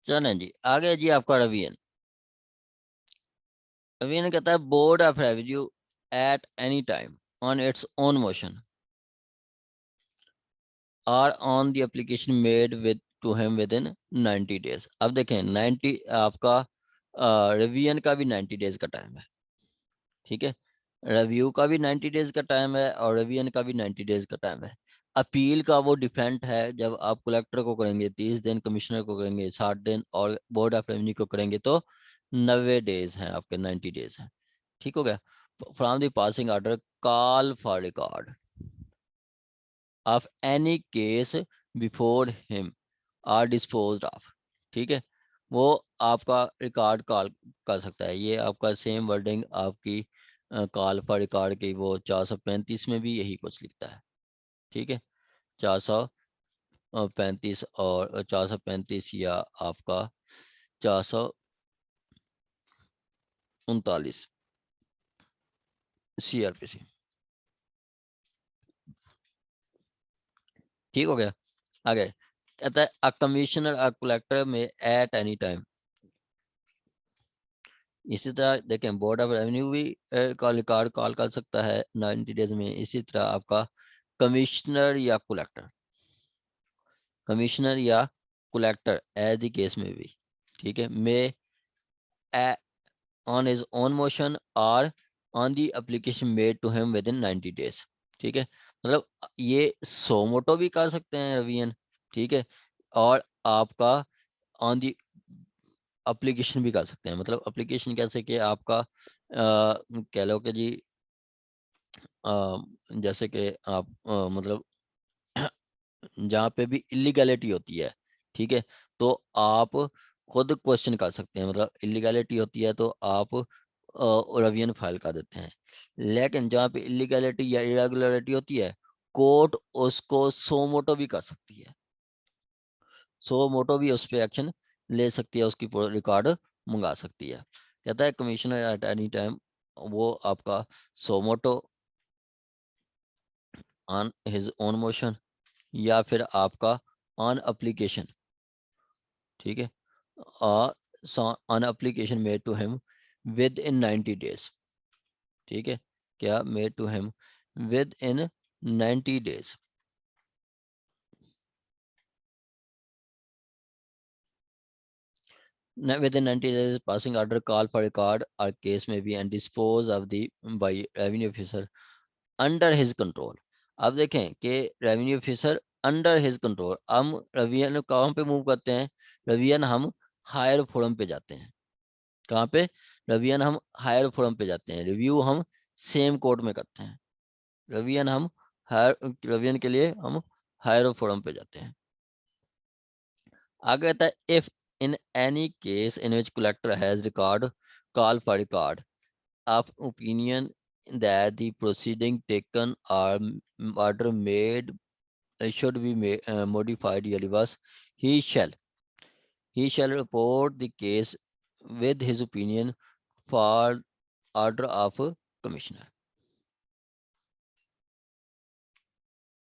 चलें जी, आगे जी आपका रवियन। रवियन कहता है board of revenue at any time on its own motion और on the application made with to him within 90 days. अब देखें 90 आपका रिवीजन का भी 90 डेज का टाइम है, ठीक है। रिव्यू का भी 90 डेज का टाइम है और रिवीजन का भी 90 डेज का टाइम है। अपील का वो डिफरेंट है, जब आप कलेक्टर को करेंगे 30 दिन, कमिश्नर को करेंगे 60 दिन और बोर्ड ऑफ रेवेन्यू को करेंगे तो 90 डेज हैं आपके, 90 डेज हैं, ठीक हो गया। From the passing order call for record of any case before him are disposed of, ठीक है। वो आपका रिकॉर्ड कॉल कर सकता है। ये आपका सेम वर्डिंग आपकी कॉल फॉर रिकॉर्ड की वो 435 में भी यही कुछ लिखता है, ठीक है। 435 और 435 या आपका 439 CRPC, ठीक हो गया। आगे कहता है अ कमिश्नर अ कलेक्टर में एट एनी टाइम। इसी तरह देखें बोर्ड ऑफ रेवेन्यू भी का रिकॉर्ड कॉल कर सकता है 90 डेज में। इसी तरह आपका कमिश्नर या कलेक्टर, कमिश्नर या कलेक्टर एज द केस में भी, ठीक है, may on his own motion और on the application made to him within 90 days, ठीक है। मतलब ये सो मोटो भी कर सकते हैं रवियन, ठीक है, और आपका ऑन दी एप्लीकेशन भी कर सकते हैं। मतलब एप्लीकेशन कैसे कि आपका कह लो कि जी जैसे कि आप मतलब जहाँ पे भी इलीगैलिटी होती है, ठीक है, तो आप खुद क्वेश्चन कर सकते हैं। मतलब इलीगैलिटी होती है तो आप रवियन फाइल कर देते हैं। लेकिन जहाँ पे इलीगैलिटी या इरेगुलरिटी होती है, कोर्ट उसको सो मोटो भी कर सकती है, सो मोटो भी उस पर एक्शन ले सकती है, उसकी रिकॉर्ड मंगा सकती है। कहता है कमिश्नर एट एनी टाइम, वो आपका suo motu on his own motion या फिर आपका ऑन एप्लीकेशन, ठीक है, on application made to him within 90 days, ठीक है, क्या made to him within 90 days. Within 90 days passing order call for record or case may be and dispose of the by revenue officer under his control। अब देखें कि revenue officer under his control, हम रवियन कहाँ पे move करते हैं, रवियन हम higher forum पे जाते हैं। कहाँ पे, रवियन हम हायर फोरम पे जाते हैं। रिव्यू हम सेम कोर्ट में करते हैं। रवियन हम हायर, रवियन के लिए हम हायर फोरम पे जाते हैं। आगे कहता है if in any case in which collector has record call for record of opinion that the proceeding taken or order made should be modified or reversed, he shall report the case with his opinion for order of commissioner,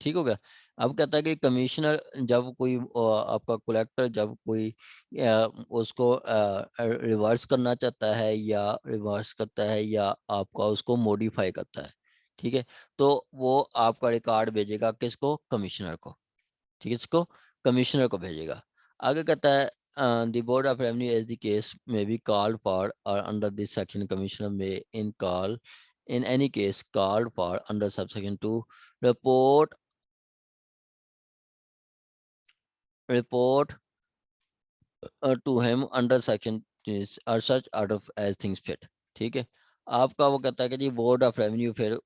ठीक हो गया। अब कहता है कि commissioner जब कोई आपका कलेक्टर जब कोई उसको रिवर्स करना चाहता है या रिवर्स करता है या आपका उसको मॉडिफाई करता है, ठीक है, तो वो आपका रिकॉर्ड भेजेगा किसको, कमिश्नर को, ठीक है, इसको कमिश्नर को भेजेगा। आगे कहता है the board of revenue as the case may be called for और under this section commissioner may in call in any case called for under subsection 2 report to him under section or such order as things fit, ठीक है। आपका वो कहता है कि जी board of revenue, फिर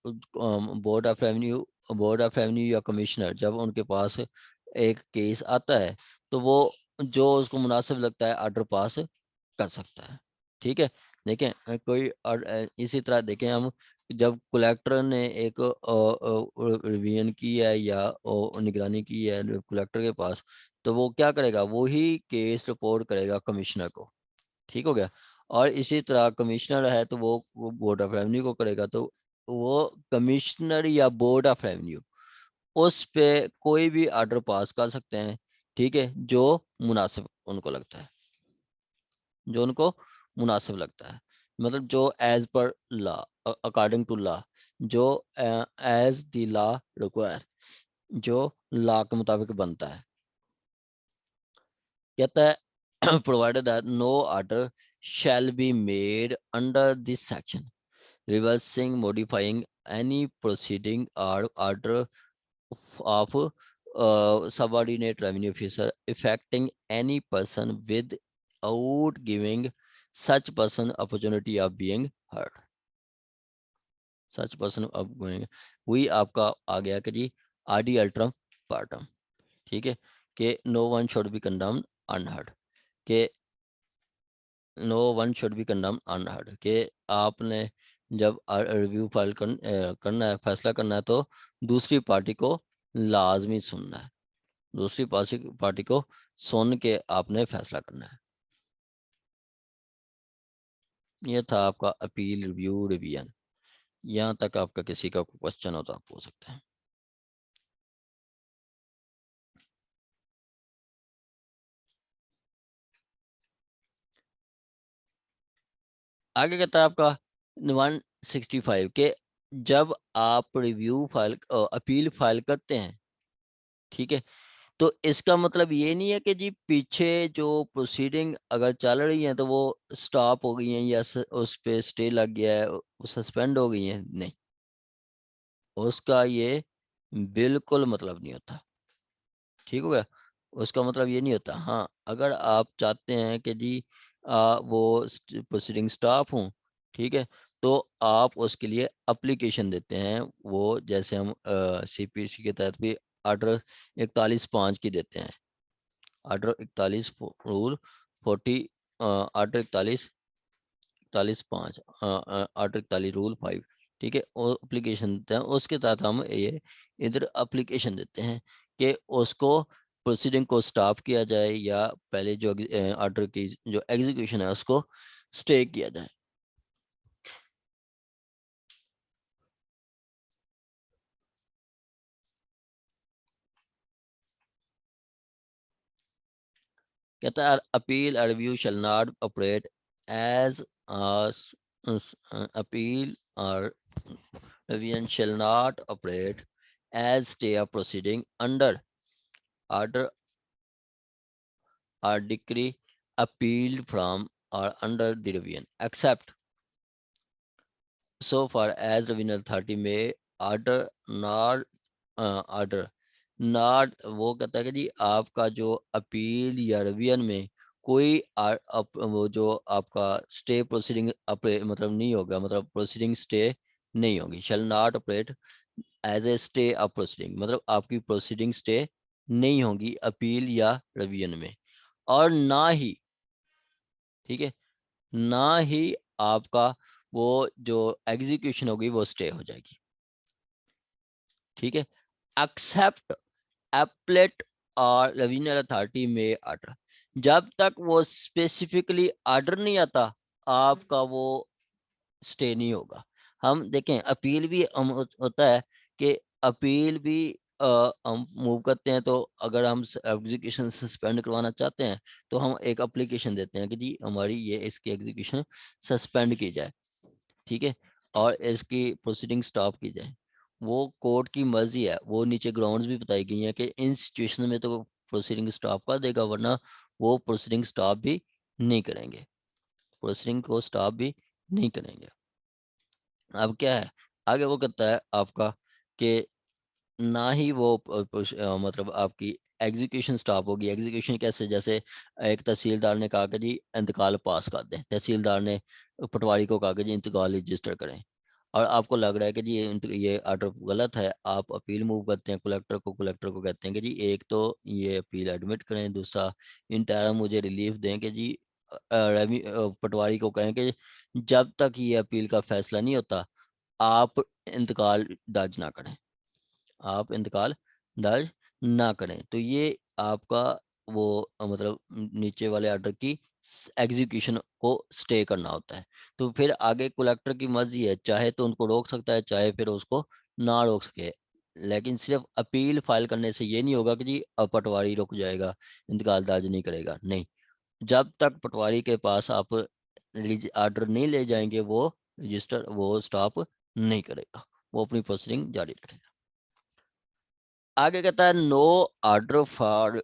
board of revenue या commissioner जब उनके पास एक केस आता है तो वो जो उसको मुनासिब लगता है ऑर्डर पास कर सकता है, ठीक है। देखें इसी तरह देखें हम जब कलेक्टर ने एक रिवीजन की है या निगरानी की है कलेक्टर के पास, तो वो क्या करेगा, वो ही केस रिपोर्ट करेगा कमिश्नर को, ठीक हो गया। और इसी तरह कमिश्नर है तो वो बोर्ड ऑफ रेवेन्यू को करेगा, तो वो कमिश्नर या बोर्ड ऑफ रेवेन्यू उस पे कोई भी ऑर्डर पास कर सकते हैं, ठीक है, जो मुनासिब उनको लगता है। जो उनको मुनासिब लगता है, मतलब जो as per law, according to law, जो एज द लॉ रिक्वायर, जो लॉ के मुताबिक बनता है। कहता है provided that no order shall be made under this section reversing, modifying any proceeding or order of subordinate revenue officer affecting any person without giving such person opportunity of being heard. Such person of going हुई आपका आ गया कि जी RD अल्ट्रम partum, ठीक है, कि no one should be condemned unheard, के no one should be condemned unheard, के आपने जब रिव्यू फाइल करना है, फैसला करना है, तो दूसरी पार्टी को लाजमी सुनना है, दूसरी पार्टी को सुन के आपने फैसला करना है। ये था आपका अपील रिव्यू रिवीजन। यहाँ तक आपका किसी का क्वेश्चन हो तो आप पूछ सकते हैं। आगे कहता है आपका 165 के जब आप रिव्यू फाइल अपील फाइल करते हैं, ठीक है, तो इसका मतलब ये नहीं है कि जी पीछे जो प्रोसीडिंग अगर चल रही है तो वो स्टॉप हो गई है या उस पे स्टे लग गया है, वो सस्पेंड हो गई है, नहीं, उसका ये बिल्कुल मतलब नहीं होता, ठीक हो गया। उसका मतलब ये नहीं होता। हाँ, अगर आप चाहते हैं कि जी वो प्रोसीडिंग स्टॉप हूँ, ठीक है, तो आप उसके लिए एप्लीकेशन देते हैं, वो जैसे हम सीपीसी के तहत भी ऑर्डर 41(5) की देते हैं, order 41 rule 40, order 41(5), order 41 rule 5, ठीक है, और एप्लीकेशन देते हैं, उसके तहत हम ये इधर एप्लीकेशन देते हैं कि उसको प्रोसीडिंग को स्टॉप किया जाए या पहले जो ऑर्डर की जो एग्जीक्यूशन है उसको स्टे किया जाए। कहता है appeal review shall not operate as appeal और revision shall not operate as stay of proceeding under order or decree appealed from or under the revision except so far as revision authority may order not order not, वो कहता है कि जी आपका जो appeal या revision में कोई वो जो आपका स्टे प्रोसीडिंग मतलब नहीं होगा, मतलब प्रोसीडिंग स्टे नहीं होगी, shall not operate as a stay of proceeding, मतलब आपकी प्रोसीडिंग स्टे नहीं होगी अपील या रिवीजन में, और ना ही, ठीक है, ना ही आपका वो जो एग्जीक्यूशन होगी वो स्टे हो जाएगी, ठीक है, एक्सेप्ट एप्लेट और रिवीजनल अथॉरिटी में ऑर्डर, जब तक वो स्पेसिफिकली ऑर्डर नहीं आता आपका वो स्टे नहीं होगा। हम देखें अपील भी हम होता है कि अपील भी हम मूव करते हैं, तो अगर हम एग्जीक्यूशन सस्पेंड करवाना चाहते हैं तो हम एक एप्लीकेशन देते हैं कि जी हमारी ये इसकी एग्जीक्यूशन सस्पेंड की जाए, ठीक है, और इसकी प्रोसीडिंग स्टॉप की जाए। वो कोर्ट की मर्जी है, वो नीचे ग्राउंड्स भी बताई गई हैं कि इन सिचुएशन में तो प्रोसीडिंग स्टॉप कर देगा, वरना वो प्रोसीडिंग स्टॉप भी नहीं करेंगे, प्रोसीडिंग को स्टॉप भी नहीं करेंगे। अब क्या है, आगे वो कहता है आपका कि ना ही वो मतलब आपकी एग्जीक्यूशन स्टॉप होगी। एग्जीक्यूशन कैसे, जैसे एक तहसीलदार ने कहा कि जी इंतकाल पास कर दें, तहसीलदार ने पटवारी को कहा कि जी इंतकाल रजिस्टर करें, और आपको लग रहा है कि जी ये ऑर्डर गलत है, आप अपील मूव करते हैं कलेक्टर को कहते हैं कि जी एक तो ये अपील एडमिट करें, दूसरा इंटायर मुझे रिलीफ दें कि जी पटवारी को कहें कि जब तक ये अपील का फैसला नहीं होता आप इंतकाल दर्ज ना करें, आप इंतकाल दर्ज ना करें। तो ये आपका वो मतलब नीचे वाले ऑर्डर की एग्जीक्यूशन को स्टे करना होता है। तो फिर आगे कलेक्टर की मर्जी है, चाहे तो उनको रोक सकता है, चाहे फिर उसको ना रोक सके, लेकिन सिर्फ अपील फाइल करने से ये नहीं होगा कि जी अब पटवारी रुक जाएगा, इंतकाल दर्ज नहीं करेगा, नहीं, जब तक पटवारी के पास आप ऑर्डर नहीं ले जाएंगे वो रजिस्टर वो स्टॉप नहीं करेगा, वो अपनी प्रोसीडिंग जारी रखेगा। आगे कहता है no order for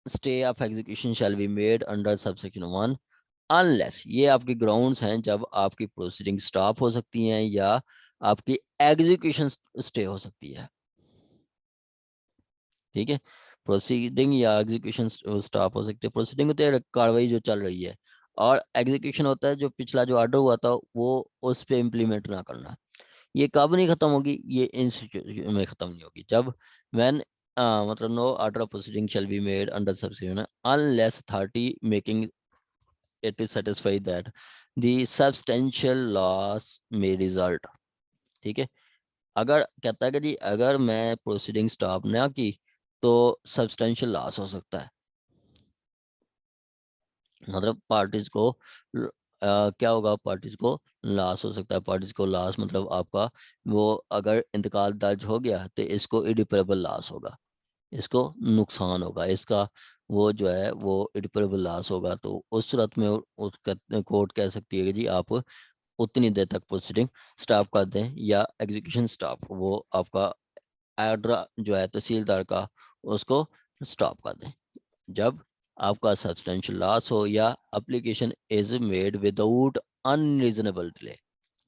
stay of execution shall be made under subsection 1 unless, ये आपके ग्राउंड्स हैं जब आपकी प्रोसीडिंग स्टॉप हो सकती हैं या आपकी एग्जीक्यूशन स्टे हो सकती है। ठीक है, प्रोसीडिंग या एग्जीक्यूशन स्टॉप हो सकती है। प्रोसीडिंग होती है कार्रवाई जो चल रही है, और एग्जीक्यूशन होता है जो पिछला जो ऑर्डर हुआ था वो उस पे इम्प्लीमेंट ना करना। ये कब नहीं खत्म होगी, ये इन सिचुएशन में खत्म नहीं होगी जब व्हेन मतलब no order of proceeding shall be made under subsection unless authority making it is satisfy that the substantial loss may result. ठीक है, अगर कहता है कि जी अगर मैं प्रोसीडिंग स्टॉप ना की तो सब्सटेंशियल लॉस हो सकता है। मतलब पार्टीज को क्या होगा, पार्टीज को लॉस हो सकता है। पार्टीज को लॉस मतलब आपका वो अगर इंतकाल दर्ज हो गया तो इसको इडिपरेबल लॉस होगा, इसको नुकसान होगा, इसका वो जो है वो इडिपरेबल लॉस होगा। तो उस सूरत में उस कोर्ट कह सकती है कि जी आप उतनी देर तक प्रोसीडिंग स्टॉप कर दें या एग्जीक्यूशन स्टॉप वो आपका ऑर्डर जो है तहसीलदार का उसको स्टॉप कर दें जब आपका सब्सटेंशियल लॉस हो या application is made without unreasonable delay.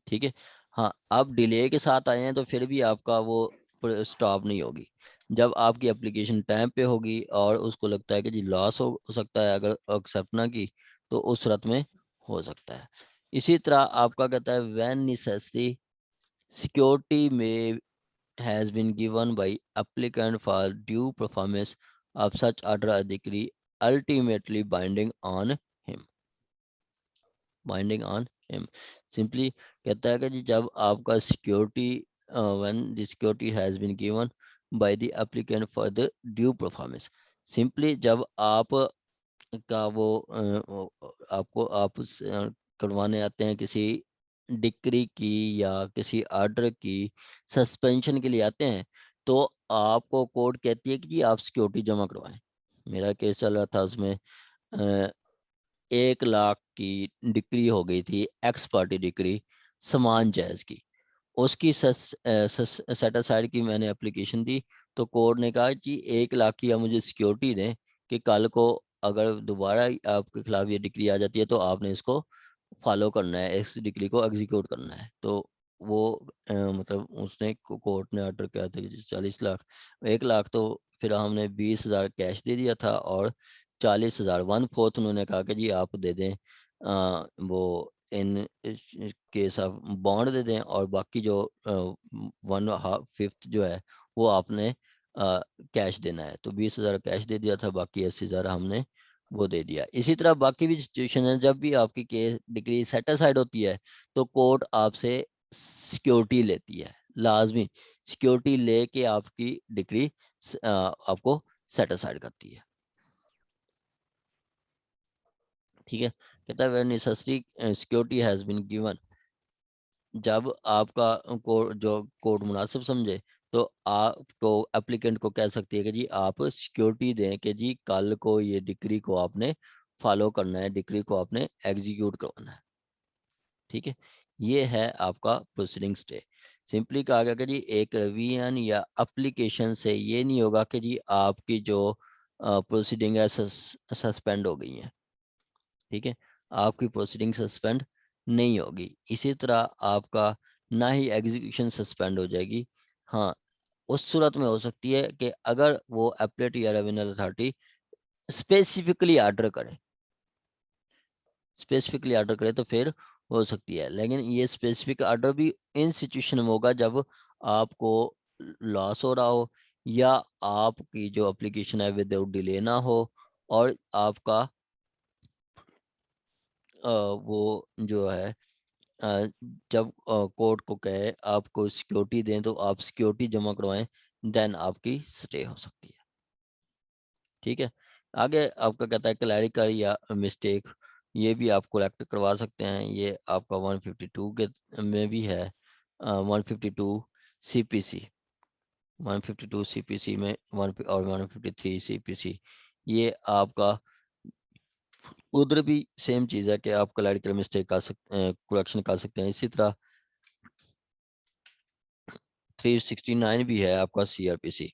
ठीक है, हाँ आप डिले के साथ आए हैं तो फिर भी आपका वो स्टॉप नहीं होगी। जब आपकी एप्लीकेशन टाइम पे होगी और उसको लगता है कि जी लॉस हो सकता है अगर एक्सेप्ट ना की तो उस सूरत में हो सकता है। इसी तरह आपका कहता है व्हेन नेसेसरी सिक्योरिटी में has been given by applicant for due performance of such order or decree ultimately binding on him। Simply कहता है कि जी जब आपका security when the security has been given by the applicant for the due performance, simply जब आप का आपको करवाने आते हैं किसी डिक्री की या किसी ऑर्डर की सस्पेंशन के लिए आते हैं तो आपको कोर्ट कहती है कि जी आप सिक्योरिटी जमा करवाएं। मेरा केस चल रहा था उसमें 1 लाख की डिक्री हो गई थी, एक्स पार्टी डिक्री समान जायज़ की, उसकी सेट असाइड की मैंने एप्लीकेशन दी तो कोर्ट ने कहा कि 1 लाख की आप मुझे सिक्योरिटी दें कि कल को अगर दोबारा आपके खिलाफ ये डिक्री आ जाती है तो आपने इसको फॉलो करना है, इस डिक्री को एग्जीक्यूट करना है। तो वो मतलब उसने कोर्ट ने ऑर्डर किया था कि 40 लाख, 1 लाख तो फिर हमने 20,000 कैश दे दिया था और 40,000 1/4 उन्होंने कहा कि जी आप दे दें वो इन केस ऑफ बॉन्ड दे दें और बाकी जो 1/5 जो है वो आपने कैश देना है। तो 20,000 कैश दे दिया था, बाकी 80,000 हमने वो दे दिया। इसी तरह बाकी भी सिचुएशन है जब भी आपकी केस डिग्री सेट असाइड होती है तो कोर्ट आपसे सिक्योरिटी लेती है, लाजमी सिक्योरिटी लेके आपकी डिग्री आपको सेट असाइड करती है। ठीक है, कहता है when necessary security has been given, जब आपका जो कोर्ट मुनासिब समझे तो आपको एप्लीकेंट को कह सकती है कि जी आप सिक्योरिटी दें कि जी कल को ये डिक्री को आपने फॉलो करना है, डिक्री को आपने एग्जीक्यूट करवाना है। ठीक है, ये है आपका प्रोसीडिंग स्टे। सिंपली कहा गया कि जी एक रिवीजन या एप्लीकेशन से ये नहीं होगा कि जी आपकी जो प्रोसीडिंग है सस्पेंड हो गई है। ठीक है, आपकी प्रोसीडिंग सस्पेंड नहीं होगी। इसी तरह आपका ना ही एग्जीक्यूशन सस्पेंड हो जाएगी। हाँ, उस सूरत में हो सकती है कि अगर वो एपलेट या रेवेन्यू अथॉरिटी स्पेसिफिकली ऑर्डर करे, स्पेसिफिकली ऑर्डर करे तो फिर हो सकती है। लेकिन ये स्पेसिफिक ऑर्डर भी इन सिचुएशन में होगा जब आपको लॉस हो रहा हो या आपकी जो एप्लीकेशन है विदाउट डिले ना हो और आपका वो जो है अ, जब कोर्ट को कहे आपको सिक्योरिटी दें तो आप सिक्योरिटी जमा करवाएं, देन आपकी स्टे हो सकती है। ठीक है, आगे आपका कहता है क्लैरिकल या मिस्टेक, ये भी आप कलेक्ट करवा सकते हैं। ये आपका 152 के में भी है, 152 सीपीसी, 152 सीपीसी में और 153 सीपीसी, ये आपका उधर भी सेम चीज़ है कि आप क्लैरिकल मिस्टेक कर सकते, करेक्शन कर सकते हैं। इसी तरह 369 भी है आपका सीआरपीसी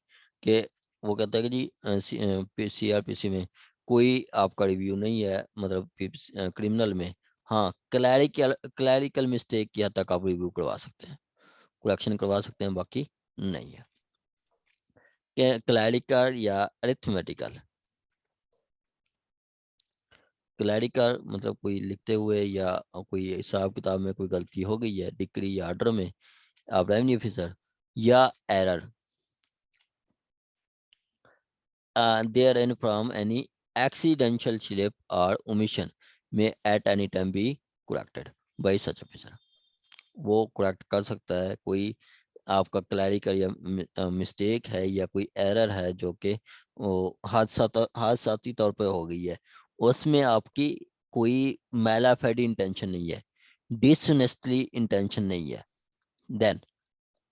के, वो कहता है कि जी सीआरपीसी में कोई आपका रिव्यू नहीं है, मतलब क्रिमिनल में हाँ क्लैरिकल क्लैरिकल मिस्टेक की हद तक आप रिव्यू करवा सकते हैं, करेक्शन करवा सकते हैं, बाकी नहीं है। क्लैरिकल या अरिथमेटिकल, क्लैरिकल मतलब कोई लिखते हुए या कोई हिसाब किताब में कोई गलती हो गई है, डिक्री या आर्डर में, आप रेवेन्यू ऑफिसर, या error therein from any accidental slip or omission may at any time be corrected by such officer। वो करेक्ट कर सकता है, कोई आपका क्लैरिकल या मिस्टेक है या कोई एरर है जो कि वो हादसाती तौर पे हो गई है, उसमें आपकी कोई मैलाफेडी इंटेंशन नहीं है, डिसनेस्टली इंटेंशन नहीं है, देन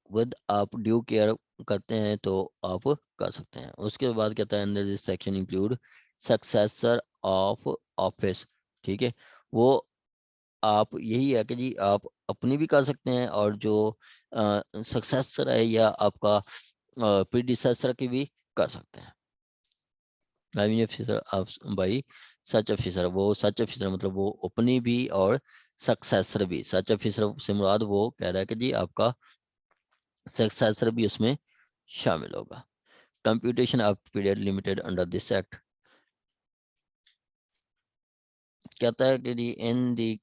विद आप ड्यू केयर करते हैं तो आप कर सकते हैं। उसके बाद कहता है अंदर this section include successor of office, ठीक है, वो आप यही है कि जी आप अपनी भी कर सकते हैं और जो सक्सेसर है या आपका प्रीडिसेसर की भी कर सकते हैं। Revenue officer of by such officer, वो सच ऑफिसर मतलब वो अपनी भी और सक्सेसर भी, सच ऑफिसर से मुराद वो कह रहा है कि जी आपका सक्सेसर भी उसमें शामिल होगा। Computation of period limited under this act, कहता है कि in the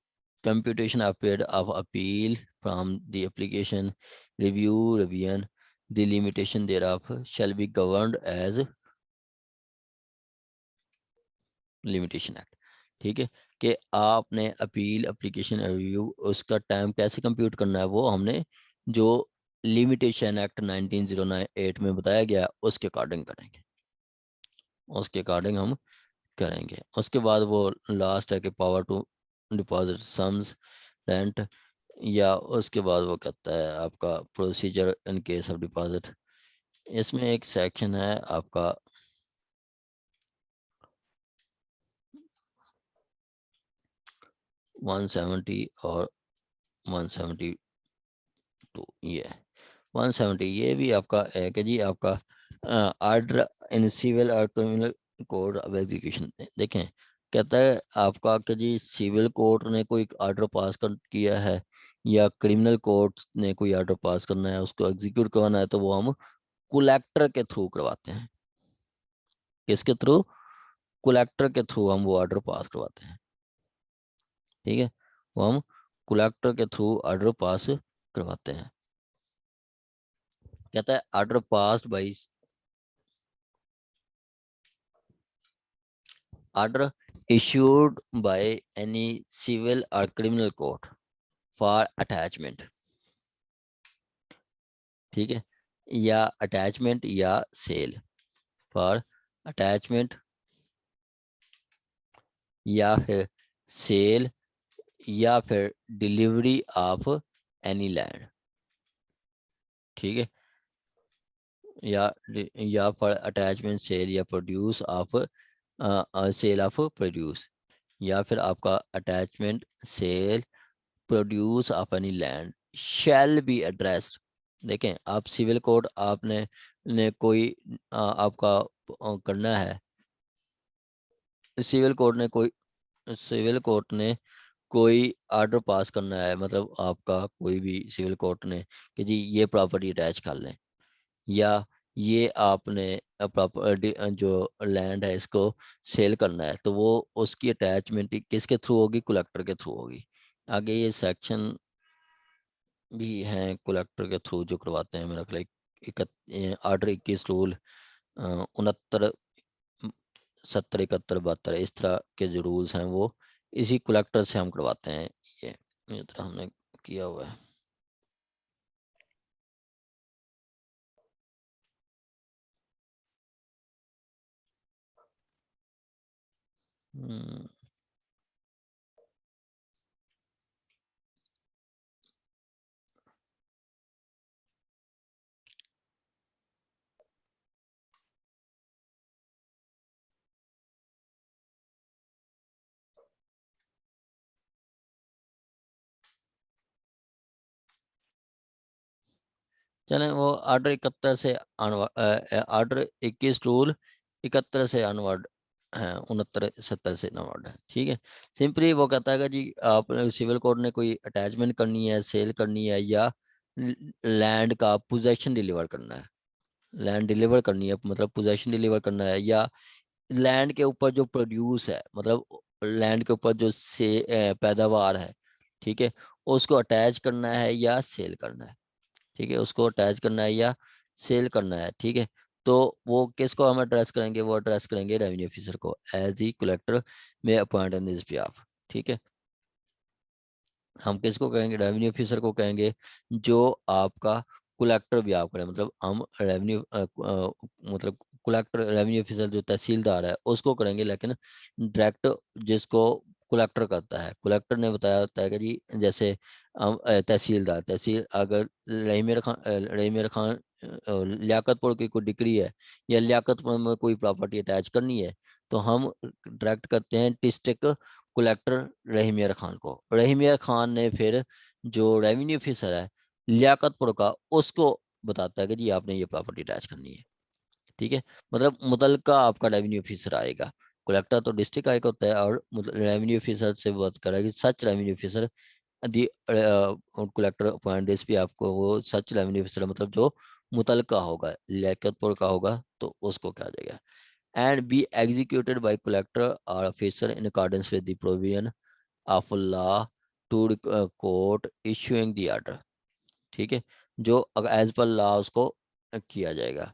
computation of period of appeal from the application review revision the limitation thereof shall be governed as limitation act, ठीक है, कि आपने अपील एप्लीकेशन रिव्यू उसका time कैसे compute करना है, वो हमने जो लिमिटेशन एक्ट 1908 में बताया गया उसके अकॉर्डिंग करेंगे, उसके अकॉर्डिंग हम करेंगे। उसके बाद वो लास्ट है कि power to deposit sums rent, या उसके बाद वो कहता है आपका procedure in case of deposit. इसमें एक सेक्शन है आपका 170 और 172, ये 170 ये भी आपका है कि जी आपका आर्डर इन सिविल और क्रिमिनल कोड ऑफ एग्जीक्यूशन। देखें, कहता है आपका कि जी सिविल कोर्ट ने कोई आर्डर पास कर किया है या क्रिमिनल कोर्ट ने कोई आर्डर पास करना है, उसको एग्जीक्यूट करवाना है, तो वो हम कलेक्टर के थ्रू करवाते हैं। किसके थ्रू? कलेक्टर के थ्रू हम वो आर्डर पास करवाते हैं, ठीक है, वो हम कलेक्टर के थ्रू आर्डर पास करवाते हैं। कहता है order passed by order issued by any civil or criminal court for attachment, ठीक है, या अटैचमेंट या सेल, फॉर अटैचमेंट या फिर सेल या फिर डिलीवरी ऑफ एनी लैंड, ठीक है, या फॉर अटैचमेंट सेल या produce of sale of produce, या फिर आपका attachment sale produce of any land shall be addressed. देखें, आप सिविल कोर्ट आपने कोई आपका करना है, सिविल कोर्ट ने कोई सिविल कोर्ट ने कोई ऑर्डर पास करना है, मतलब आपका कोई भी सिविल कोर्ट ने कि जी ये प्रॉपर्टी अटैच कर लें, या ये आपने प्रॉपर्टी जो लैंड है इसको सेल करना है, तो वो उसकी अटैचमेंट किसके थ्रू होगी? कलेक्टर के थ्रू होगी। आगे ये सेक्शन भी हैं कलेक्टर के थ्रू जो करवाते हैं, मेरा ख्याल आर्डर 21 रूल 69 70 71 72 इस तरह के जो रूल्स हैं वो इसी कलेक्टर से हम करवाते हैं। ये तरह हमने किया हुआ है। हम्म, चलें, वो ऑर्डर 71 से ऑर्डर 21 रूल 71 से अनवर्ड है, 69 70 से अनवर्ड है। ठीक है, सिंपली वो कहता है कि जी आप सिविल कोड ने कोई अटैचमेंट करनी है, सेल करनी है, या लैंड का पोजेशन डिलीवर करना है, लैंड डिलीवर करनी है मतलब पोजेशन डिलीवर करना है, या लैंड के ऊपर जो प्रोड्यूस है मतलब लैंड के ऊपर जो से पैदावार है, ठीक है, उसको अटैच करना है या सेल करना है। ठीक है, उसको अटैच करना है या सेल करना है। ठीक है, तो वो किसको हम एड्रेस करेंगे, वो एड्रेस करेंगे रेवेन्यू ऑफिसर को एज दी कलेक्टर में अपॉइंट इन दिस बिहाफ। ठीक है, हम किसको कहेंगे, रेवेन्यू ऑफिसर को कहेंगे जो आपका कलेक्टर भी आप करें, मतलब हम रेवेन्यू मतलब कलेक्टर रेवेन्यू ऑफिसर जो तहसीलदार है उसको करेंगे, लेकिन डायरेक्ट जिसको कलेक्टर करता है, कलेक्टर ने बताया होता है कि जी जैसे हम तहसीलदार, तहसील अगर रहीमेर खान लियाकतपुर की कोई डिग्री है या लियाकतपुर में कोई प्रॉपर्टी अटैच करनी है, तो हम डायरेक्ट करते हैं डिस्ट्रिक्ट कलेक्टर रहीमियर खान को। रहीमियर खान ने फिर जो रेवेन्यू ऑफिसर है लियाकतपुर का, उसको बताता है कि जी आपने ये प्रॉपर्टी अटैच करनी है। ठीक है, मतलब मुतलका आपका रेवेन्यू ऑफिसर आएगा, कलेक्टर तो डिस्ट्रिक्ट आएगा होता है, और रेवेन्यू ऑफिसर से बात करेगी such revenue officer the collector appoint this भी आपको वो सच रेवेन्यू ऑफिसर मतलब जो मुतलका होगा लियाकतपुर का होगा तो उसको कहा जाएगा। And be executed by collector or officer in accordance with the provision of law to court issuing the order। ठीक है, जो एज पर लॉ उसको किया जाएगा।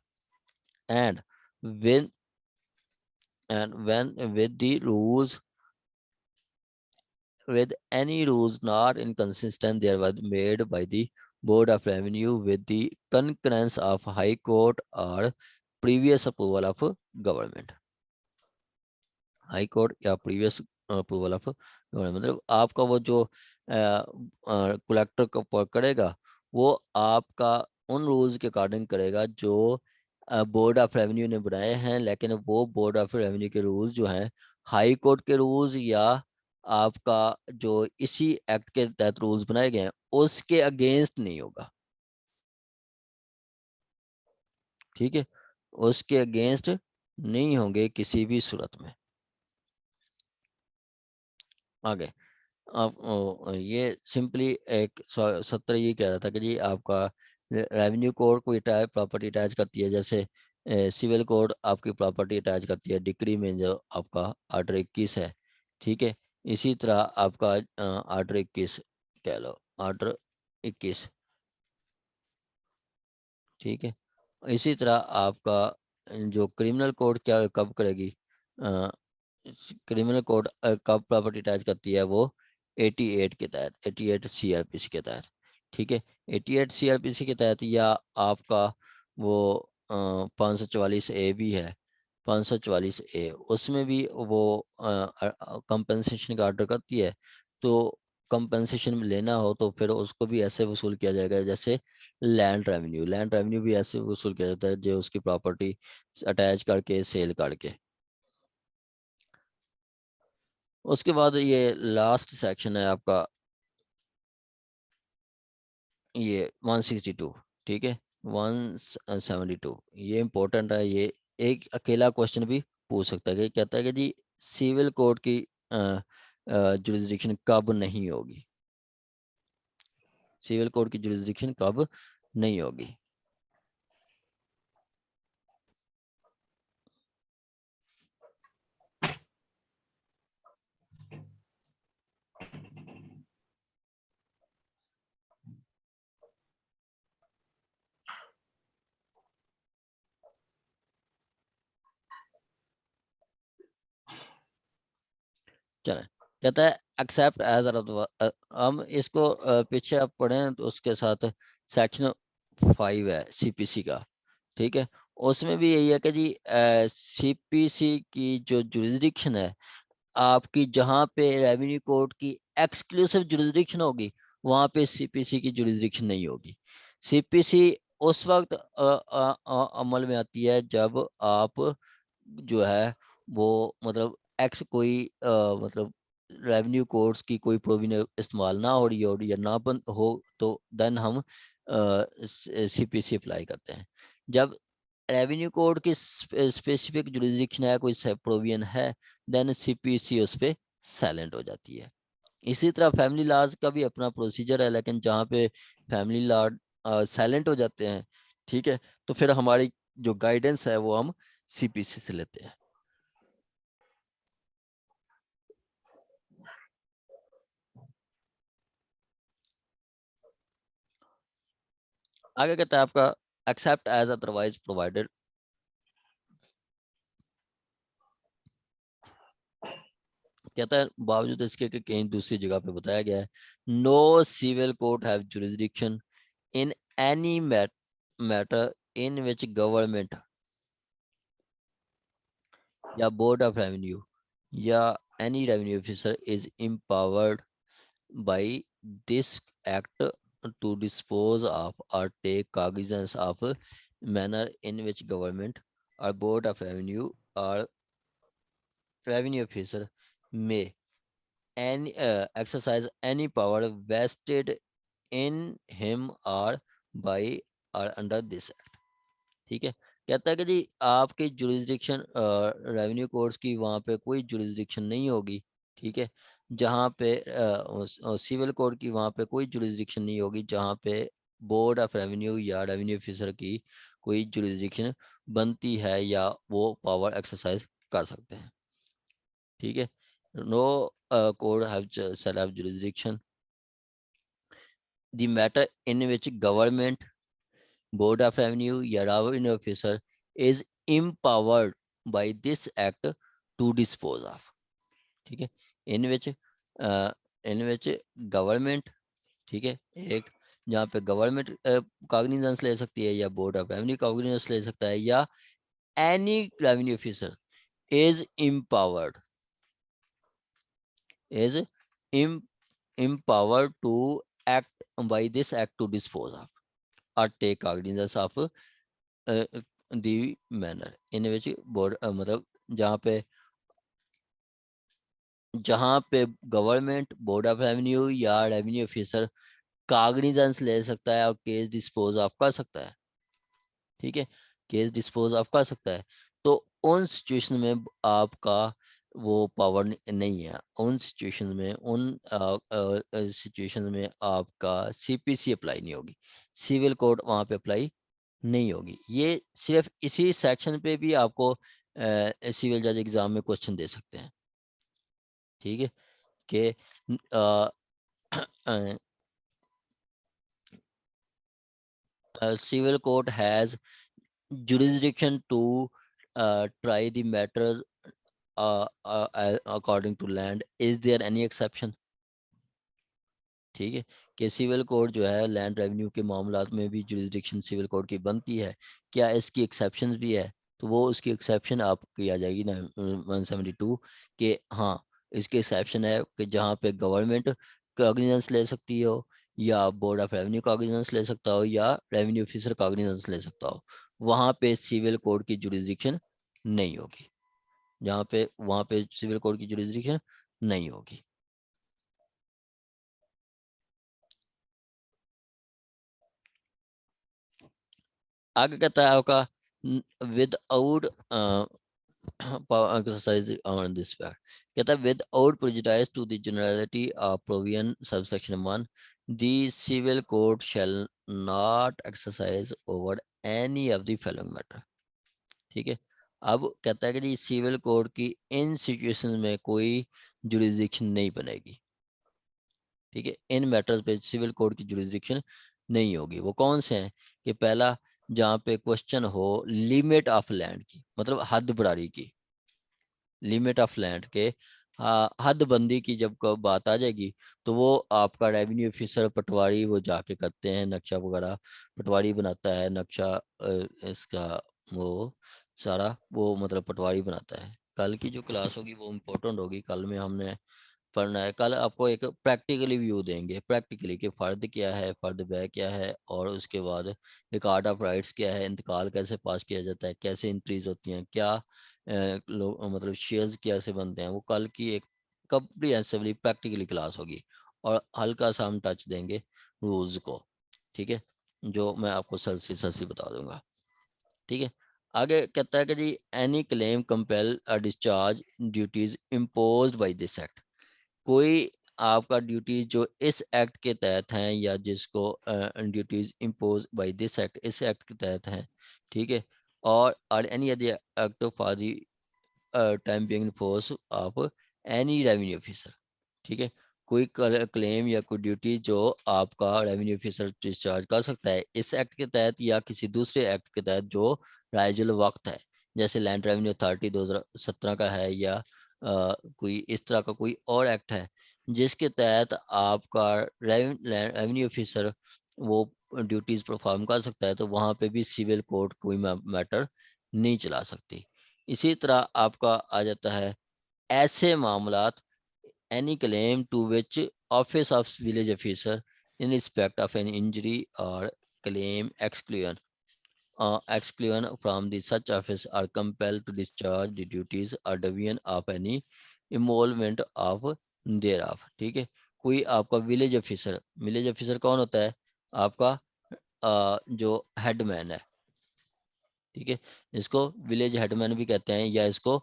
And when when with the rules with any rules not inconsistent thereby made by the board of revenue with the concurrence of high court or previous approval of government। High court या previous approval of government, मतलब आपका वो जो collector को करेगा वो आपका उन रूल्स के अकॉर्डिंग करेगा जो बोर्ड ऑफ रेवेन्यू ने बनाए हैं, लेकिन वो बोर्ड ऑफ रेवेन्यू के रूल्स जो हैं हाई कोर्ट के रूल्स या आपका जो इसी एक्ट के तहत रूल्स बनाए गए हैं उसके अगेंस्ट नहीं होगा। ठीक है, उसके अगेंस्ट नहीं होंगे किसी भी सूरत में। आगे ये सिंपली एक सत्र ये कह रहा था कि जी आपका रेवेन्यू कोड कोई प्रॉपर्टी अटैच करती है, जैसे सिविल कोड आपकी प्रॉपर्टी अटैच करती है डिक्री में जो आपका ऑर्डर 21 है। ठीक है, इसी तरह आपका ऑर्डर 21 कह लो, ऑर्डर 21। ठीक है, इसी तरह आपका जो क्रिमिनल कोड क्या कब करेगी, क्रिमिनल कोड कब प्रॉपर्टी अटैच करती है, वो 88 के तहत, 88 सीआरपीसी के तहत। ठीक है, 88 सीआरपीसी के तहत, या आपका वो 544 ए भी है, 544 ए उसमें भी वो कंपनसेशन का ऑर्डर करती है। तो कंपनसेशन में लेना हो तो फिर उसको भी ऐसे वसूल किया जाएगा जैसे लैंड रेवेन्यू, लैंड रेवेन्यू भी ऐसे वसूल किया जाता है जो उसकी प्रॉपर्टी अटैच करके सेल करके। उसके बाद ये लास्ट सेक्शन है आपका ये 162। ठीक है, 172 ये इंपॉर्टेंट है, ये एक अकेला क्वेश्चन भी पूछ सकता है कि कहता है कि जी सिविल कोड की जुरिस्डिक्शन कब नहीं होगी, सिविल कोड की जुरिस्डिक्शन कब नहीं होगी। चलें, कहता है एक्सेप्ट एज, हम इसको पीछे आप पढ़ें तो उसके साथ सेक्शन 5 है सीपीसी का। ठीक है, उसमें भी यही है कि जी सीपीसी की जो जुरिस्डिक्शन है आपकी, जहाँ पे रेवेन्यू कोड की एक्सक्लूसिव जुरिस्डिक्शन होगी वहाँ पे सीपीसी की जुरिस्डिक्शन नहीं होगी। सीपीसी उस वक्त अमल में आती है जब आप जो है वो मतलब एक्स कोई मतलब रेवेन्यू कोड्स की कोई प्रोविजन इस्तेमाल ना हो रही हो या ना बंद हो, तो देन हम सीपीसी अप्लाई करते हैं। जब रेवेन्यू कोड की स्पेसिफिक जुरिस्डिक्शन है, कोई प्रोविजन है, देन सीपीसी उस पर साइलेंट हो जाती है। इसी तरह फैमिली लॉज का भी अपना प्रोसीजर है, लेकिन जहाँ पे फैमिली लॉ साइलेंट हो जाते हैं, ठीक है, तो फिर हमारी जो गाइडेंस है वो हम सीपीसी से लेते हैं। आगे कहता है आपका एक्सेप्ट एज अदरवाइज प्रोवाइडेड। कहता है बावजूद इसके कि कहीं दूसरी जगह पे बताया गया है, no civil court have jurisdiction in any matter in which government or board of revenue or any revenue officer is empowered by this act to dispose of or take cognizance of manner in which government or board of revenue or revenue officer may any exercise any power vested in him or by or under this act। ठीक है, कहता है कि जी आपकी jurisdiction revenue courts की वहाँ पे कोई जुरिस्डिक्शन नहीं होगी, ठीक है, जहाँ पे सिविल कोर्ट की वहाँ पे कोई जुरिस्डिक्शन नहीं होगी जहाँ पे बोर्ड ऑफ रेवेन्यू या रेवेन्यू ऑफिसर की कोई जुरिस्डिक्शन बनती है या वो पावर एक्सरसाइज कर सकते हैं। ठीक है, no court have shall have jurisdiction the matter in which government board of revenue या revenue officer is empowered by this act to dispose of। ठीक है, इन विच गवर्नमेंट, ठीक है, एक जहाँ पे गवर्नमेंट कॉग्निजेंस ले सकती है या बोर्ड ऑफ रेवेन्यू कॉग्निजेंस ले सकता है या any revenue officer is empowered is empowered to act by this act to dispose of or take cognizance of the manner in which board मतलब जहाँ पे गवर्नमेंट बोर्ड ऑफ रेवेन्यू या revenue officer काग्निजेंस ले सकता है और केस डिस्पोज ऑफ कर सकता है। ठीक है, केस डिस्पोज ऑफ कर सकता है, तो उन सिचुएशन में आपका वो पावर नहीं है। उन सिचुएशन में सिचुएशन में आपका सीपीसी अप्लाई नहीं होगी, सिविल कोड वहाँ पे अप्लाई नहीं होगी। ये सिर्फ इसी सेक्शन पे भी आपको सिविल जज एग्जाम में क्वेश्चन दे सकते हैं। ठीक है, कि civil court has jurisdiction to try the matter according to land, is there any exception। ठीक है, कि सिविल कोड जो है लैंड रेवेन्यू के मामलात में भी जुरिस्डिक्शन सिविल कोड की बनती है, क्या इसकी एक्सेप्शन भी है, तो वो उसकी एक्सेप्शन आपकी आ जाएगी ना 172 के हाँ इसकी एक्सेप्शन है कि जहाँ पे गवर्नमेंट कॉग्निजेंस ले सकती हो या बोर्ड ऑफ रेवेन्यू कॉग्निजेंस ले सकता हो या रेवेन्यू ऑफिसर कॉग्निजेंस ले सकता हो, वहाँ पे सिविल कोड की जुरिस्डिक्शन नहीं होगी, जहाँ पे वहाँ पे सिविल कोड की जुरिस्डिक्शन नहीं होगी। आगे कहता है आपका without exercise on this fact, कहता है without prejudice to the generality of provision subsection 1 the civil court shall not exercise over any of the following matter। ठीक है, अब कहता है कि जी सिविल कोड की इन सिचुएशन में कोई जुरिस्डिक्शन नहीं बनेगी। ठीक है, इन मैटर्स पे सिविल कोड की जुरिस्डिक्शन नहीं होगी। वो कौन से हैं कि पहला, जहाँ पे क्वेश्चन हो लिमिट ऑफ लैंड की, मतलब हद बरारी की, लिमिट ऑफ लैंड के हद बंदी की जब बात आ जाएगी तो वो आपका रेवेन्यू ऑफिसर पटवारी वो जाके करते हैं, नक्शा वगैरह पटवारी बनाता है, नक्शा इसका वो सारा वो मतलब पटवारी बनाता है। कल की जो क्लास होगी वो इम्पोर्टेंट होगी, कल में हमने पढ़ना है। कल आपको एक प्रैक्टिकली व्यू देंगे, प्रैक्टिकली कि फ़र्द क्या है, फ़र्द बै क्या है, और उसके बाद रिकॉर्ड ऑफ राइट्स क्या है, इंतकाल कैसे पास किया जाता है, कैसे एंट्रीज होती हैं, क्या लोग मतलब शेयर्स कैसे बनते हैं। वो कल की एक कम्प्रीहेंसिवली प्रैक्टिकली क्लास होगी और हल्का सा हम टच देंगे रूल्स को। ठीक है, जो मैं आपको सल्सी बता दूंगा। ठीक है, आगे कहता है कि जी any claim compel a discharge duties imposed by this act. कोई आपका ड्यूटीज जो इस एक्ट के तहत हैं या जिसको duties impose by this act, इस एक्ट के तहत हैं, ठीक है, और any other act for the time being force of any revenue officer. ठीक है, कोई क्लेम या कोई ड्यूटी जो आपका रेवेन्यू ऑफिसर डिस्चार्ज कर सकता है इस एक्ट के तहत या किसी दूसरे एक्ट के तहत जो राइजुल वक्त है, जैसे लैंड रेवेन्यू अथॉरिटी 2017 का है, या कोई इस तरह का कोई और एक्ट है जिसके तहत आपका रेवेन्यू ऑफिसर वो ड्यूटीज परफॉर्म कर सकता है, तो वहाँ पे भी सिविल कोर्ट कोई मैटर नहीं चला सकती। इसी तरह आपका आ जाता है ऐसे मामलात, any claim to which office of village officer in respect of an injury or claim exclusion from the such office are compelled to discharge the duties or deviation of any involvement of thereof। ठीक है, कोई आपका village officer कौन होता है? आपका जो headman है। ठीक है, इसको विलेज हेडमैन भी कहते हैं, या इसको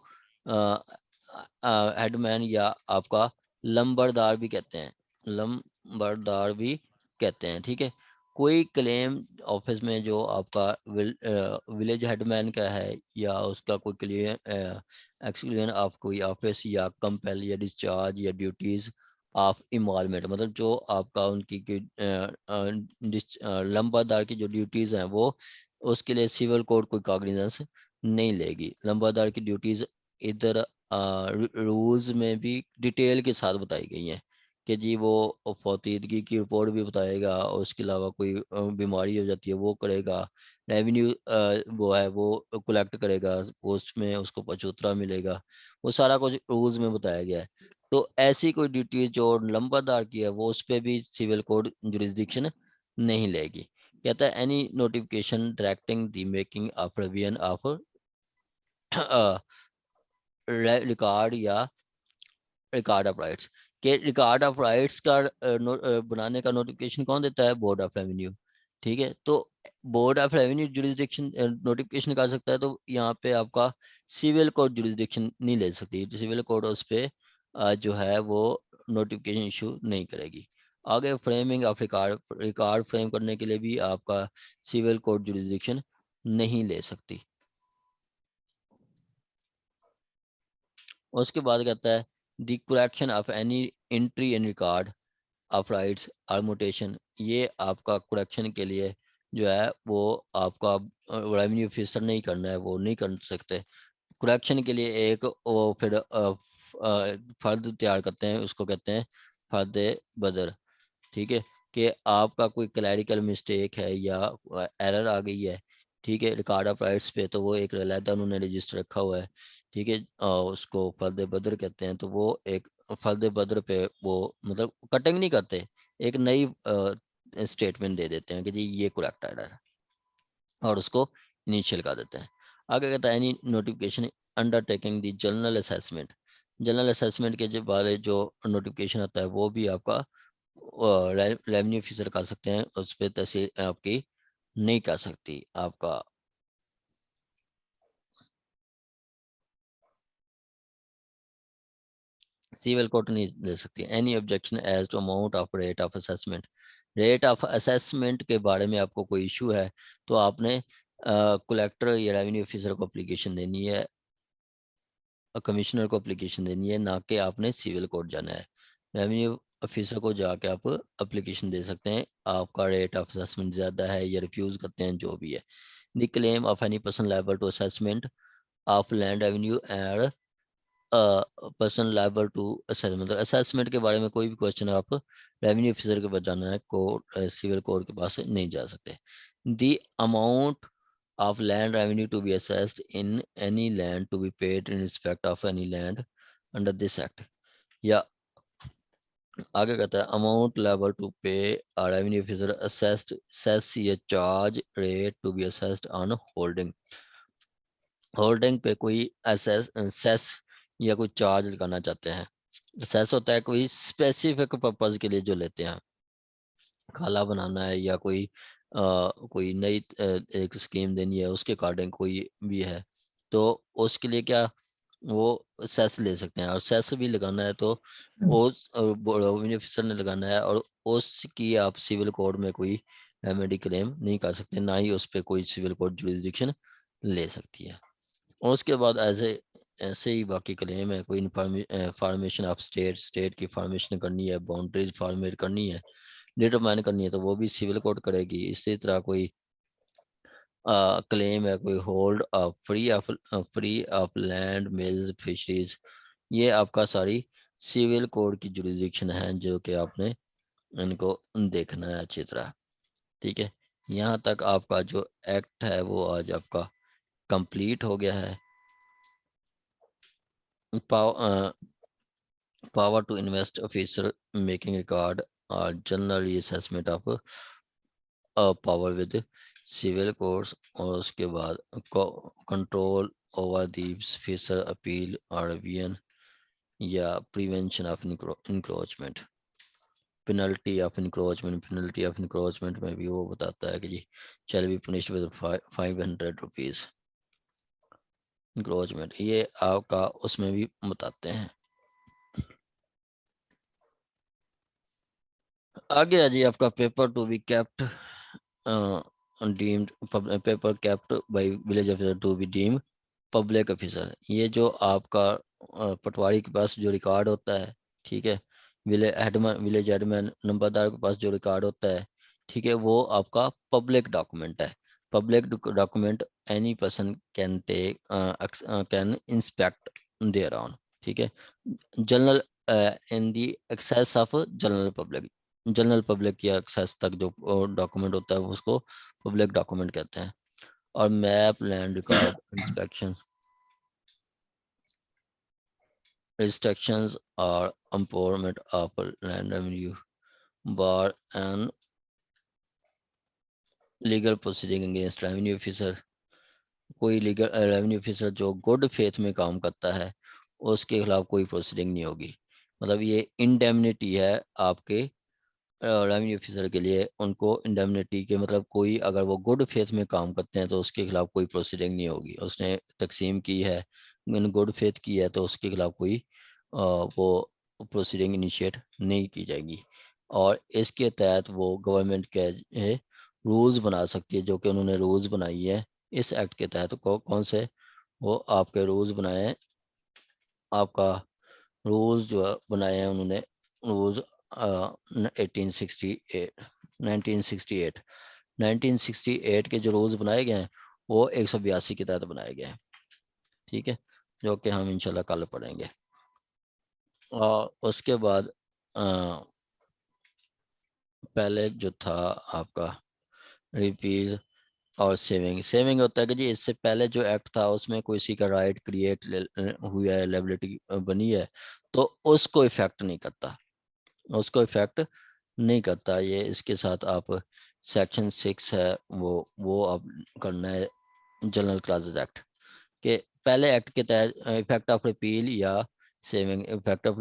हेडमैन या आपका लंबरदार भी कहते हैं, लंबरदार भी कहते हैं। ठीक है, कोई क्लेम ऑफिस में जो आपका विलेज हेडमैन का है या उसका कोई क्लियर एक्सक्लूजन ऑफ कोई ऑफिस या कंपेल या डिस्चार्ज या ड्यूटीज ऑफ इन्वॉल्वमेंट, मतलब जो आपका उनकी लंबरदार की जो ड्यूटीज हैं वो उसके लिए सिविल कोड कोई कॉग्निजेंस नहीं लेगी। लंबादार की ड्यूटीज इधर रूल्स में भी डिटेल के साथ बताई गई हैं कि जी वो फौतीदगी की रिपोर्ट भी बताएगा, और उसके अलावा कोई बीमारी हो जाती है वो करेगा, रेवेन्यू वो है वो कलेक्ट करेगा, उसमें उसको पचोतरा मिलेगा, वो सारा कुछ रूल्स में बताया गया है। तो ऐसी कोई ड्यूटी जो लंबादार की है वो उस पर भी सिविल कोड जुरिस्डिक्शन नहीं लेगी। कहता है any notification directing the making of revision of record या रिकॉर्ड ऑफ राइट्स, के रिकॉर्ड ऑफ राइट्स का बनाने का नोटिफिकेशन कौन देता है? Board of revenue. ठीक है, तो board of revenue jurisdiction notification कर सकता है, तो यहाँ पे आपका सिविल कोर्ट जुरिस्डिक्शन नहीं ले सकती, सिविल कोर्ट उस पर जो है वो नोटिफिकेशन इशू नहीं करेगी। आगे framing of record, record frame करने के लिए भी आपका सिविल कोर्ट जुरिस्डिक्शन नहीं ले सकती। उसके बाद कहता है the correction of any entry in record of rights और म्यूटेशन, ये आपका करेक्शन के लिए जो है वो आपका रेवेन्यू ऑफिसर नहीं करना है, वो नहीं कर सकते। करेक्शन के लिए एक वो फिर फर्द तैयार करते हैं, उसको कहते हैं फर्द बदर। ठीक है, कि आपका कोई क्लैरिकल मिस्टेक है या एरर आ गई है, ठीक है, रिकॉर्ड ऑफ राइट्स पे, तो वो एक अलहदा उन्होंने रजिस्टर रखा हुआ है। ठीक है, उसको फर्द बदर कहते हैं, तो वो एक फर्द बदर पे वो मतलब कटिंग नहीं करते, एक नई स्टेटमेंट दे देते हैं कि जी ये करेक्ट एरर है, और उसको इनिशियल कर देते हैं। आगे कहता है any notification undertaking the general assessment, general assessment के जो बारे जो नोटिफिकेशन आता है वो भी आपका रेवेन्यू ऑफिसर कर सकते हैं, उस पर तहसील आपकी नहीं कर सकती। आपका सिविल कोर्ट नहीं दे सकती। Any objection as to amount of rate of assessment, rate of assessment के बारे में आपको कोई इशू है तो आपने कलेक्टर या रेवेन्यू ऑफिसर को अप्लीकेशन देनी है, कमिश्नर को अप्लीकेशन देनी है, ना कि आपने सिविल कोर्ट जाना है। रेवेन्यू ऑफिसर को जाके आप अप्लीकेशन दे सकते हैं, आपका रेट ऑफ असेसमेंट ज़्यादा है या रिफ्यूज़ करते हैं जो भी है। The claim of any person liable to assessment of land revenue and person liable to assessment, मतलब असेसमेंट के बारे में कोई भी क्वेश्चन आप रेवेन्यू ऑफिसर के पास जाना है, कोर्ट सिविल कोर्ट के पास नहीं जा सकते। The amount of land revenue to be assessed in any land to be paid in respect of any land under this act, या आगे कहता है amount liable to pay revenue officer assessed cess या charge rate to be assessed on holding, holding पे कोई assess cess या कोई charge लगाना चाहते हैं। सेस होता है कोई स्पेसिफिक पर्पज के लिए जो लेते हैं, खाला बनाना है या कोई कोई नई एक स्कीम देनी है, उसके अकॉर्डिंग कोई भी है, तो उसके लिए क्या वो सेस ले सकते हैं, और सेस भी लगाना है तो उस रेवेन्यू ऑफिसर ने लगाना है, और उसकी आप सिविल कोड में कोई रेमेडी क्लेम नहीं कर सकते, ना ही उस पर कोई सिविल कोड जुरिस्डिक्शन ले सकती है। और उसके बाद ऐसे ही बाकी क्लेम है, कोई फॉर्मेशन ऑफ स्टेट की फॉर्मेशन करनी है, बाउंड्रीज फॉर्मेट करनी है, डिटरमाइन करनी है, तो वो भी सिविल कोड करेगी। इसी तरह कोई क्लेम है, कोई hold free of land mills fisheries, ये आपका सारी सिविल कोड की जुरिस्डिक्शन है, जो कि आपने इनको देखना है अच्छी तरह। ठीक है, यहाँ तक आपका जो एक्ट है वो आज आपका कंप्लीट हो गया है। Power to invest officer making record और general reassessment of power with civil courts, और उसके बाद control over the officer appeal और रिवीजन या prevention of encroachment. Penalty of encroachment में भी वो बताता है कि जी shall be punished with 500 rupees encroachment, ये आपका उसमें भी बताते हैं। आगे है जी आपका paper to be kept deemed, paper kept by village officer to be deem public officer. ये जो आपका पटवारी के पास जो रिकॉर्ड होता है, ठीक है, विलेज एडमैन नंबरदार के पास जो रिकॉर्ड होता है, ठीक है, वो आपका पब्लिक डॉक्यूमेंट है। Public document any person can take can inspect thereon, ठीक है, general in the access of general public की एक्सेस तक जो डॉक्यूमेंट होता है उसको पब्लिक डॉक्यूमेंट कहते हैं। और map land record inspection restrictions or empowerment of land revenue bar and legal proceeding against revenue officer। कोई लीगल रेवेन्यू ऑफिसर जो गुड फेथ में काम करता है उसके खिलाफ कोई प्रोसीडिंग नहीं होगी। मतलब ये इंडेमनिटी है आपके रेवेन्यू ऑफिसर के लिए, उनको इंडेमनिटी के मतलब कोई अगर वो गुड फेथ में काम करते हैं तो उसके खिलाफ कोई प्रोसीडिंग नहीं होगी। उसने तकसीम की है, गुड फेथ की है, तो उसके खिलाफ कोई वो प्रोसीडिंग इनिशिएट नहीं की जाएगी। और इसके तहत वो गवर्नमेंट के रूल्स बना सकती है, जो कि उन्होंने रूल्स बनाई है इस एक्ट के तहत। कौन से वो आपके रूल्स बनाए हैं, आपका रूल्स जो बनाए हैं उन्होंने, रूल्स 1868 1968 1968 के जो रूल्स बनाए गए हैं वो 182 के तहत बनाए गए हैं। ठीक है, जो कि हम इंशाल्लाह कल पढ़ेंगे। और उसके बाद पहले जो था आपका रिपील और सेविंग होता है कि जी इससे पहले जो एक्ट था उसमें किसी का राइट क्रिएट हुआ है, लायबिलिटी बनी है, तो उसको इफेक्ट नहीं करता, उसको इफेक्ट नहीं करता ये। इसके साथ आप सेक्शन 6 है वो आप करना है जनरल क्लासेस एक्ट के पहले एक्ट के तहत इफेक्ट ऑफ रिपील या सेविंग इफेक्ट ऑफ